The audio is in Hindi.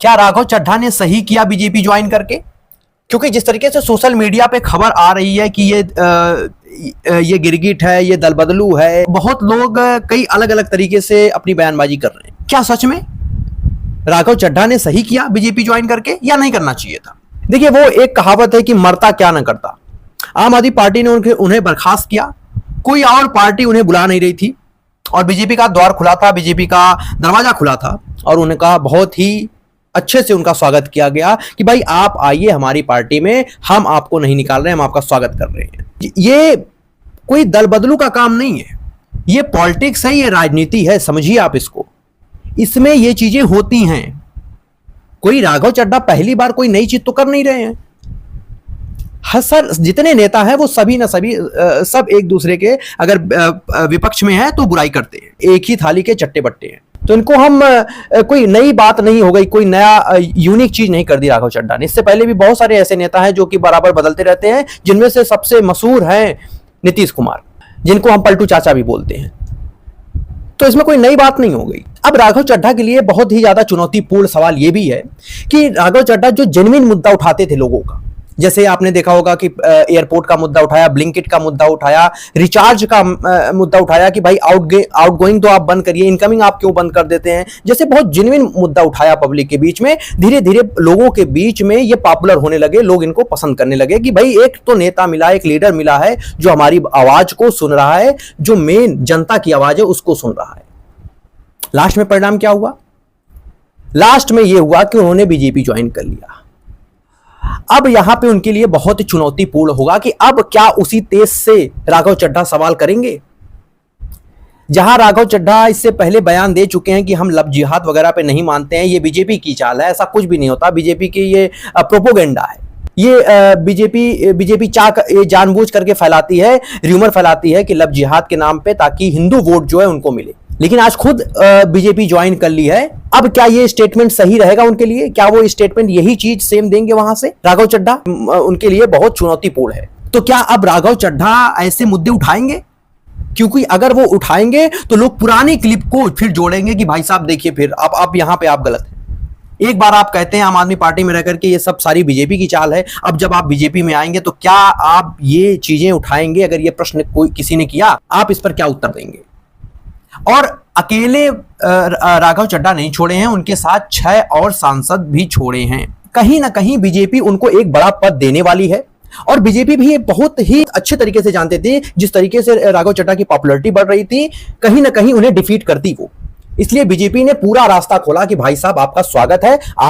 क्या राघव चड्ढा ने सही किया बीजेपी ज्वाइन करके? क्योंकि जिस तरीके से सोशल मीडिया पे खबर आ रही है कि ये गिरगिट है, ये दल बदलू है, बहुत लोग कई अलग अलग तरीके से अपनी बयानबाजी कर रहे हैं। क्या सच में राघव चड्ढा ने सही किया बीजेपी ज्वाइन करके या नहीं करना चाहिए था? देखिए, वो एक कहावत है कि मरता क्या न करता। आम आदमी पार्टी ने उन्हें बर्खास्त किया, कोई और पार्टी उन्हें बुला नहीं रही थी और बीजेपी का द्वार खुला था, बीजेपी का दरवाजा खुला था और उनका बहुत ही अच्छे से उनका स्वागत किया गया कि भाई आप आइए हमारी पार्टी में, हम आपको नहीं निकाल रहे हैं, हम आपका स्वागत कर रहे हैं। ये कोई दल बदलू का काम नहीं है, ये पॉलिटिक्स है, ये राजनीति है, समझिए आप इसको। इसमें ये चीजें होती हैं। कोई राघव चड्ढा पहली बार कोई नई चीज तो कर नहीं रहे हैं। हाँ सर, जितने नेता हैं वो सभी ना सभी सब एक दूसरे के अगर विपक्ष में है तो बुराई करते हैं, एक ही थाली के चट्टे बट्टे हैं। तो इनको हम कोई नई बात नहीं हो गई, कोई नया यूनिक चीज नहीं कर दी राघव चड्ढा ने। इससे पहले भी बहुत सारे ऐसे नेता हैं जो कि बराबर बदलते रहते हैं, जिनमें से सबसे मशहूर हैं नीतीश कुमार, जिनको हम पलटू चाचा भी बोलते हैं। तो इसमें कोई नई बात नहीं हो गई। अब राघव चड्ढा के लिए बहुत ही ज्यादा चुनौतीपूर्ण सवाल यह भी है कि राघव चड्ढा जो जेन्युइन मुद्दा उठाते थे लोगों का, जैसे आपने देखा होगा कि एयरपोर्ट का मुद्दा उठाया, ब्लिंकिट का मुद्दा उठाया, रिचार्ज का मुद्दा उठाया कि भाई आउटगोइंग तो आप बंद करिए, इनकमिंग आप क्यों बंद कर देते हैं, जैसे बहुत जेन्युइन मुद्दा उठाया पब्लिक के बीच में। धीरे धीरे लोगों के बीच में ये पॉपुलर होने लगे, लोग इनको पसंद करने लगे कि भाई एक तो नेता मिला, एक लीडर मिला है जो हमारी आवाज को सुन रहा है, जो मेन जनता की आवाज है उसको सुन रहा है। लास्ट में परिणाम क्या हुआ? लास्ट में यह हुआ कि उन्होंने बीजेपी ज्वाइन कर लिया। अब यहां पे उनके लिए बहुत ही चुनौतीपूर्ण होगा कि अब क्या उसी तेज से राघव चड्ढा सवाल करेंगे। जहां राघव चड्ढा इससे पहले बयान दे चुके हैं कि हम लव जिहाद वगैरह पे नहीं मानते हैं, ये बीजेपी की चाल है, ऐसा कुछ भी नहीं होता, बीजेपी की ये प्रोपोगेंडा है, ये बीजेपी जानबूझ करके फैलाती है, र्यूमर फैलाती है कि लव जिहाद के नाम पे, ताकि हिंदू वोट जो है उनको मिले। लेकिन आज खुद बीजेपी ज्वाइन कर ली है। अब क्या ये स्टेटमेंट सही रहेगा उनके लिए? क्या वो स्टेटमेंट यही चीज सेम देंगे वहां से राघव चड्ढा? उनके लिए बहुत चुनौतीपूर्ण है। तो क्या अब राघव चड्ढा ऐसे मुद्दे उठाएंगे? क्योंकि अगर वो उठाएंगे तो लोग पुरानी क्लिप को फिर जोड़ेंगे कि भाई साहब देखिए, फिर आप यहां पे आप गलत हैं। एक बार आप कहते हैं आम आदमी पार्टी में रह करके ये सब सारी बीजेपी की चाल है, अब जब आप बीजेपी में आएंगे तो क्या आप ये चीजें उठाएंगे? अगर ये प्रश्न कोई किसी ने किया, आप इस पर क्या उत्तर देंगे? और अकेले राघव चड्ढा नहीं छोड़े हैं, उनके साथ 6 और सांसद भी छोड़े हैं। कहीं ना कहीं बीजेपी उनको एक बड़ा पद देने वाली है और बीजेपी भी बहुत ही अच्छे तरीके से जानते थे, जिस तरीके से राघव चड्ढा की पॉपुलैरिटी बढ़ रही थी, कहीं ना कहीं उन्हें डिफीट करती वो। इसलिए बीजेपी ने पूरा रास्ता खोला कि भाई साहब आपका स्वागत है,